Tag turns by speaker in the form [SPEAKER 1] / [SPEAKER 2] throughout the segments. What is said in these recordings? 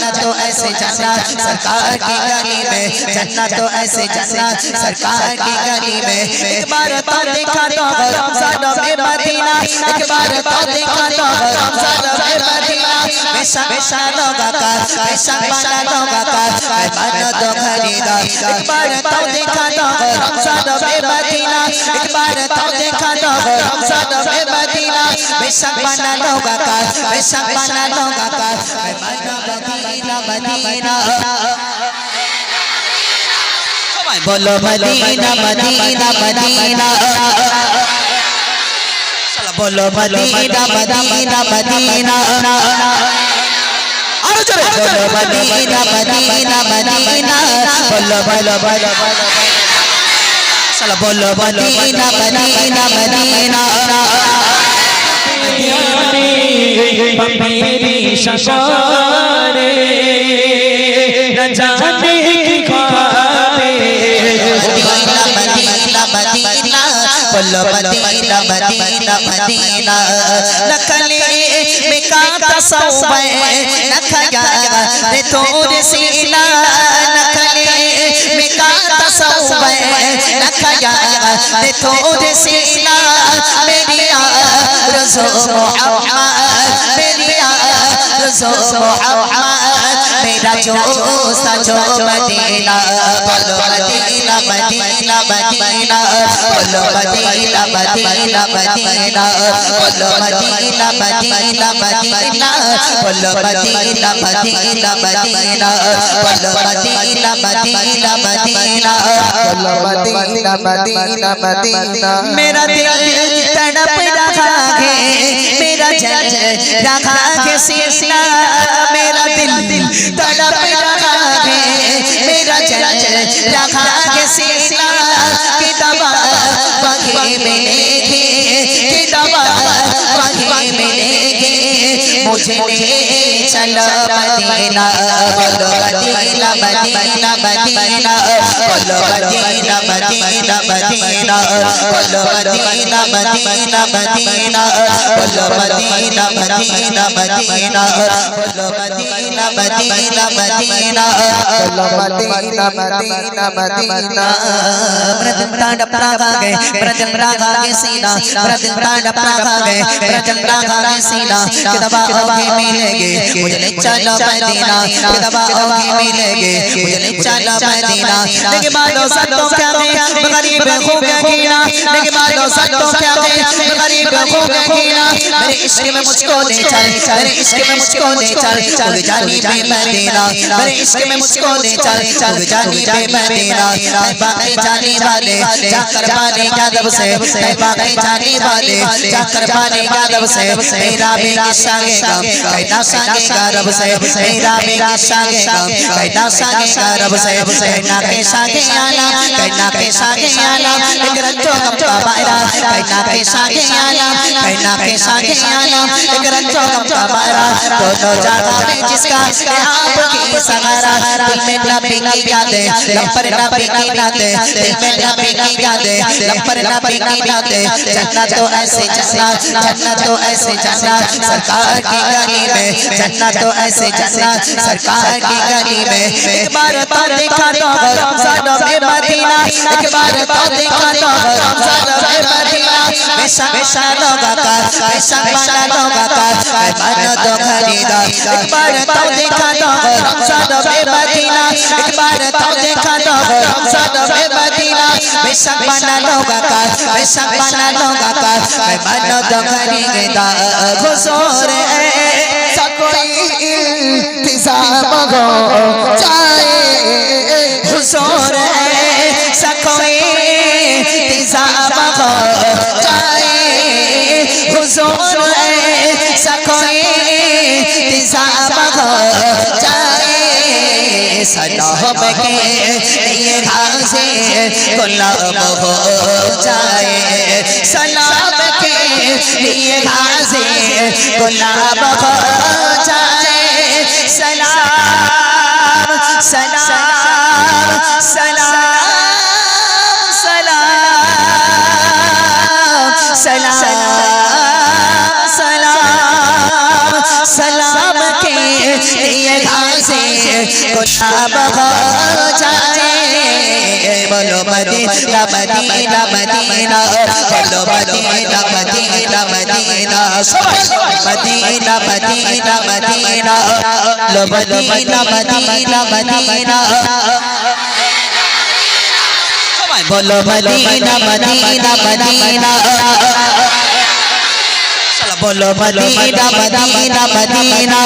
[SPEAKER 1] जन्नत तो ऐसे जन्नत सरकार की गली में, जन्नत तो ऐसे जन्नत सरकार की गली में। एक बार तो देखा तो रमजान में मदीना, एक बार तो देखा तो रमजान में मदीना। बेशक लोगा का बेशक लोगा का मन तो खरीदा। एक बार तो देखा तो रमजान में मदीना, एक बार तो देखा तो रमजान में मदीना। बेशक लोगा का बेशक लोगा का मदीना मदीना। बोलो मदीना मदीना मदीना, बोलो मदीना मदीना मदीना। और जोरे बोलो मदीना मदीना मदीना। बोलो बोलो बोलो चलो बोलो मदीना मदीना मदीना।
[SPEAKER 2] मेरी शशारे न जाने की ख्वाबे।
[SPEAKER 1] मदीना मदीना बोलो मदीना मदीना मदीना। नखले में का तसव्वुर न खया रे तोर सीना, नखले में का तसव्वुर न खया रे तोर सीना। मेरी आरज़ू मोहम्मद, मेरी आरज़ू मोहम्मद, मेरा जो सजो मदीना। बोलो मदीना मदीना मदीना, बोलो मदीना मदीना मदीना, बोलो मदीना मदीना मदीना, बोलो मदीना मदीना मदीना, बोलो मदीना मदीना मदीना, बोलो मदीना मदीना मदीना। मेरा दिल तड़प रहा है, मेरा जल रहा है सीना। मेरा दिल तड़प रहा है, मेरा जल रहा है सीना। कि दवा वही मिलेगी, कि दवा वही मिलेगी। मुझे ले चलो मदीना। बोलो मदीना मदीना मदीना, बोलो मदीना मदीना मदीना, बोलो मदीना मदीना मदीना, बोलो मदीना मदीना मदीना, बोलो मदीना मदीना मदीना, बोलो मदीना मदीना मदीना। ब्रजन तांडपना गए, ब्रजन रागा के सीना, ब्रजन तांडपना गए, ब्रजन रागा के सीना। कि दवा ओगे मिलेगे, मुझे ले चलो मदीना। कि दवा ओगे मिलेगे, मुझे ले चलो मदीना। लेके मारो सत्तो क्या गए, गरीब हो गया कीना। लेके मारो सत्तो क्या गए, गरीब हो गया कीना। मेरे इश्क में मुझको ले चल, मेरे इश्क में मुझको ले चल, चल जानी पे मदीना। मेरे इश्क में मुझको ले चल, चल जानी पे मदीना। बाकी जाने वाले जाकर पाने यादव से, बाकी जाने वाले जाकर पाने यादव से। मेरा बेटा सागेगा कहना सागेगा रब से, मेरा बेटा सागेगा कहना सागेगा रब से। कहना के सागे आला, कहना के सागे आला, एक रंजो गम का बायरा। कहना के सागे आला, कहना के सागे आला, एक रंजो गम का बायरा। दोनों जगह में जिसका आपकी सहारा। दिल में नबी की यादें, लब पर नबी की यादें, दिल में नबी की यादें, लब पर नबी की यादें। जन्नत तो ऐसे जन्नत, जन्नत तो ऐसे जन्नत सरकार की गली में, जन्नत तो ऐसे जन्नत सरकार की गली में। एक बार तो देखा तो रमजान में मदीना, एक बार तो देखा तो रमजान में मदीना। बेशक लोगा का बेशक लोगा का मन तो खरीदा। एक बार तो देखा तो रमजान में मदीना, एक बार तो देखा तो रमजान में मदीना। बेशक लोगा का बेशक लोगा का मन तो खरीदा। हुजूर ऐसा कोई इंतजाम हो जाए, हुजूर ऐसा कोई इंतजाम हो जाए, हुजूर ऐसा कोई इंतजाम हो जाए। सलाम के लिए घासे गुलाब हो जाए, सलाम के लिए घासे गुलाब हो जाए। सलाम सलाम सलाम सलाम सलाम सलाम सलाम के लिए से गुलाब हो जाए बोलो मदीना मदीना मदीना बोलो Medina Medina Medina Medina Medina Medina लो मदीना मदीना मदीना बोलो मदीना मदीना मदीना बोलो मदीना मदीना मदीना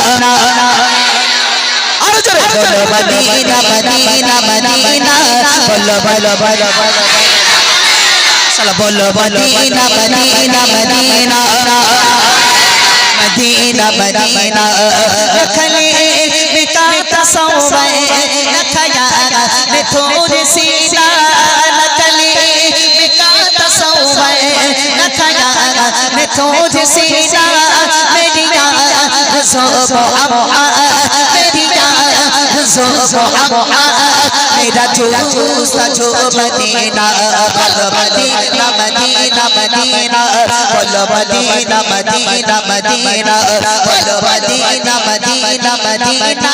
[SPEAKER 1] बोलो मदीना मदीना मदीना बोलो बोलो बोलो बोलो बोलो Medina Medina Medina Medina Medina रखले बिका तसव्वुर रखया मैं थोड़ी सी रखले बिका तसव्वुर रखया मैं थोड़ी सी मेरी मेरा जूसा जो मदीना बोलो मदीना मदीना मदीना बोलो मदीना मदीना मदीना बोलो मदीना मदीना मदीना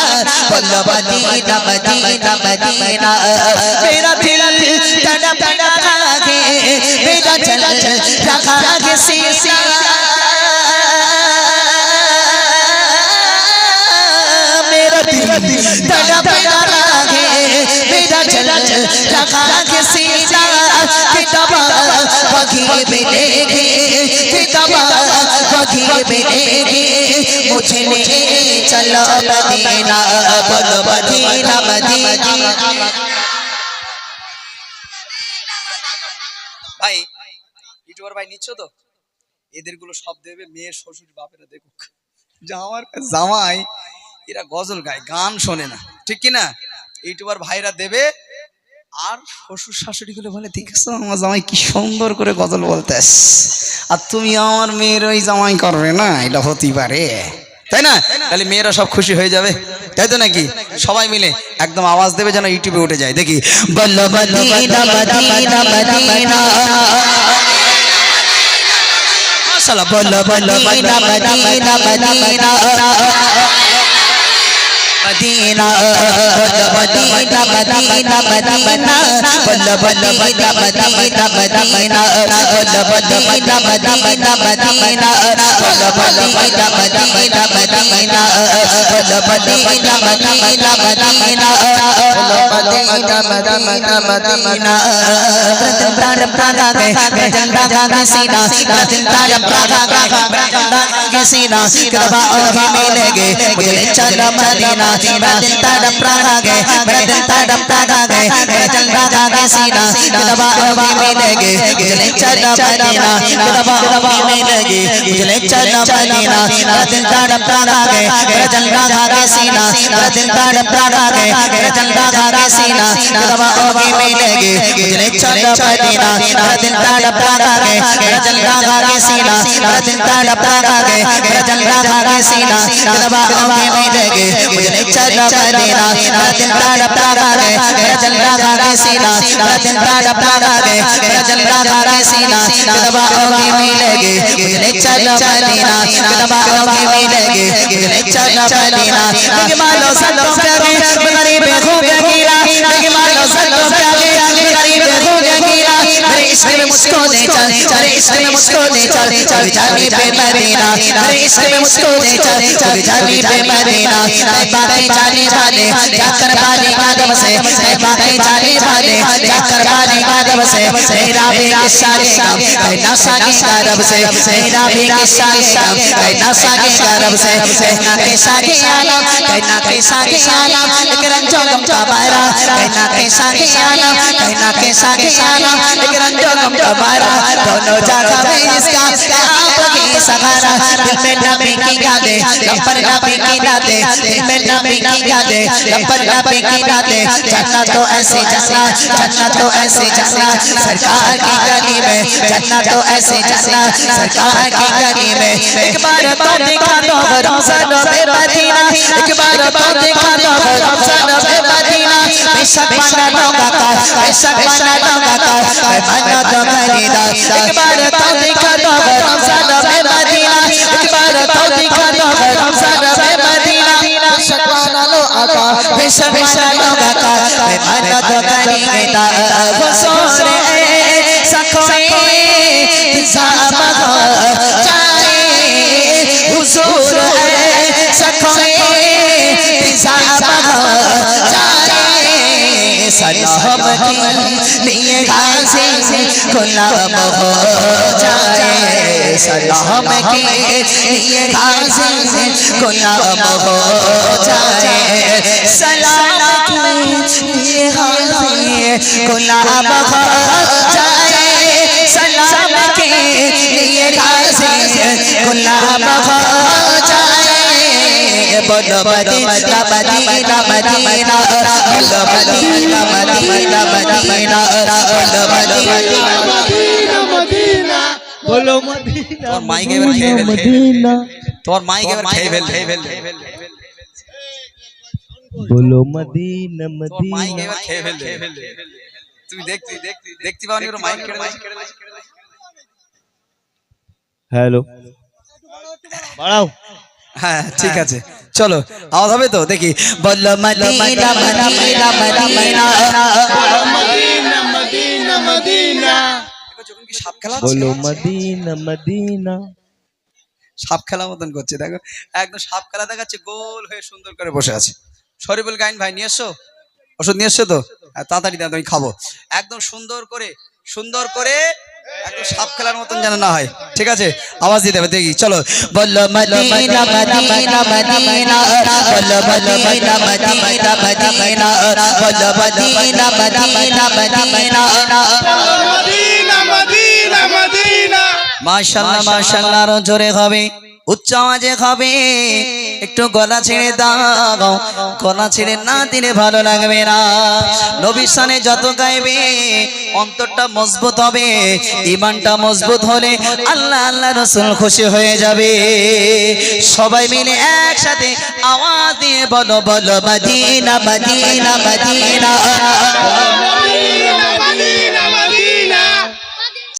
[SPEAKER 1] बोलो मदीना मदीना मदीना मेरा दिल तड़प रहा है मेरा दिल रखा है सीसा मेरा दिल तड़प रहा है मेरा दिल रखा है सीसा किताबा वही मिलेगी किताबा वही मिलेगी मुझे ले चलो मदीना बोलो मदीना मदीना
[SPEAKER 3] ভাই ইউটিউবার ভাই নিচ্ছ তো এদেরগুলো সব দেবে মেয়ের শ্বশুর বাপেরা দেখুক জামার জামাই এরা গজল গায় গান শোনে না ঠিক কি না ইউটিউবার ভাইরা দেবে আর শ্বশুর শাশুড়ি গুলো বলে দেখছো আমার জামাই কি সুন্দর করে গজল বলতেস আর তুমি আমার মেয়ের ওই জামাই করবে না এটা হতেই পারে তাই না তাহলে মেয়েরা সব খুশি হয়ে যাবে তাই তো নাকি সবাই মিলে একদম আওয়াজ দেবে যেন ইউটিউবে উঠে যায় দেখি
[SPEAKER 1] बोलो मदीना मदीना मदीना
[SPEAKER 3] মাশাআল্লাহ
[SPEAKER 1] बोलो मदीना मदीना मदीना मदीना बोलो मदीना मदीना मदीना बोलो मदीना मदीना मदीना बोलो मदीना मदीना मदीना बोलो मदीना मदीना मदीना बोलो मदीना मदीना मदीना बोलो मदीना मदीना मदीना प्राण प्राणा गए गजन रागा सीना प्राण प्राणा गए सीना कबा ओही मिलेगे मुझे चलो मदीना मेरा दिल तड़प रहा है मेरा दिल तड़प रहा है गजन रागा सीना कबा ओही मिलेगे मुझे चलो मदीना कबा ओही मिलेगे मुझे चलो मदीना मेरा दिल तड़प रहा है गजन रागा सीना मेरा दिल तड़प रहा है गजन रागा सीना कबा ओही मिलेगे मुझे चलो मदीना मेरा दिल तड़प रहा है गजन रागा सीना मेरा दिल तड़प रहा है गजन रागा सीना कबा ओही मिलेगे मुझे चलो मदीना मेरा दिल तड़प रहा है गजन रागा सीना मेरा दिल तड़प रहा है गजन रागा सीना कबा ओही मिलेगे मुझे चलो मदीना कबा ओही मिलेगे मुझे चलो मदीना मालो सल्लो प्यारे गरीब खूब गिरा मालो सल्लो प्यारे गरीब खूब गिरा मेरे इश्क में मुझको ले चल मेरे इश्क में मुझको ले चल चल जाने पे मदीना मेरे इश्क में मुझको ले चल चल जाने पे मदीना बातें जाने वाले जाकर वाले कदम से बातें जाने वाले जाकर वाले कदम से मेरा भी किस्सा काम कहना सागे कदम से मेरा भी किस्सा काम कहना सागे कदम से कहना के सागे आलम कहना के सागे आलम एक रंजो गम का बारा कहना के सागे आलम कहना के सागे आलम एक रंजो गम का बारा दोनों जगह में इसका आप की सहारा दिल में नबी की यादें लपर नबी की यादें दिल में नबी की यादें लपर नबी की यादें जन्नत तो ऐसी जन्नत जन्नत तो ऐसी जन्नत सरकार की गली में जन्नत तो ऐसी जन्नत सरकार की गली में एक बार तो देखा तो रमजान में मदीना एक बार तो देखा तो रमजान में मदीना बेशक माना लोगा का बेशक माना लोगा का माना तो मदीना एक बार तो देखा तो रमजान में मदीना एक बार तो देखा तो रमजान में मदीना बेशक माना लो भीषण वालों का मदद करेगा हुजूर सखोए इंतजाम हो जाए हुजूर सखोए इंतजाम हो जाए सलाम के लिए गाजी गुलाम हो जाए सलाम के लिए गाजी गुलाम हो जाए सलाम के लिए गाजी गुलाम हो जाए सलाम के लिए गाजी गुलाम हो जाए बोलो मदीना मदीना मदीना बोलो मदीना मदीना मदीना बोलो मदीना
[SPEAKER 2] मदीना बोलो मदीना
[SPEAKER 3] তোর মাইক এবার খেয়ে ফেল
[SPEAKER 2] मदीना
[SPEAKER 3] তোর মাইক এবার খেয়ে ফেল
[SPEAKER 2] बोलो मदीना
[SPEAKER 3] তোর মাইক
[SPEAKER 2] मदीना
[SPEAKER 3] এবার খেয়ে ফেল তুমি দেখতে পাওনি ওর মাইক কেড়ে
[SPEAKER 2] हेलो बढ़ाओ
[SPEAKER 3] হ্যাঁ ঠিক আছে চলো আওয়াজ হবে তো দেখি
[SPEAKER 1] बोलो Medina Medina Medina
[SPEAKER 2] Medina Medina Madina
[SPEAKER 3] যখন কি সাপ খেলা
[SPEAKER 2] बोलो मदीना मदीना
[SPEAKER 3] সাপ খেলা মতন করছে দেখো একদম সাপ খেলা দেখাচ্ছে গোল হয়ে সুন্দর করে বসে আছে শরীফুল গাইন ভাই নিয়ে এসছো ওষুধ নিয়ে এসছো তো তাড়াতাড়ি দাও আমি খাবো একদম সুন্দর করে একদম সাপ খেলার মতন যেন না হয় ঠিক আছে আওয়াজ দিতে হবে দেখি চলো
[SPEAKER 1] बोलो मदीना मदीना मदीना बोलो मदीना मदीना मदीना बोलो Medina Medina Medina
[SPEAKER 2] Medina Medina Madina
[SPEAKER 3] মাশাআল্লাহ মাশাআল্লাহ আরো জোরে হবে উচ্চ আওয়াজে হবে একটু গলা ছেড়ে দাও গলা ছেড়ে না দিলে ভালো লাগবে না নবীর শানে যত গাইবে অন্তরটা মজবুত হবে ঈমানটা মজবুত হলে আল্লাহ আল্লাহ রাসূল খুশি হয়ে যাবে সবাই মিলে একসাথে আওয়াজ দিয়ে বলো বলো মদিনা মদিনা মদিনা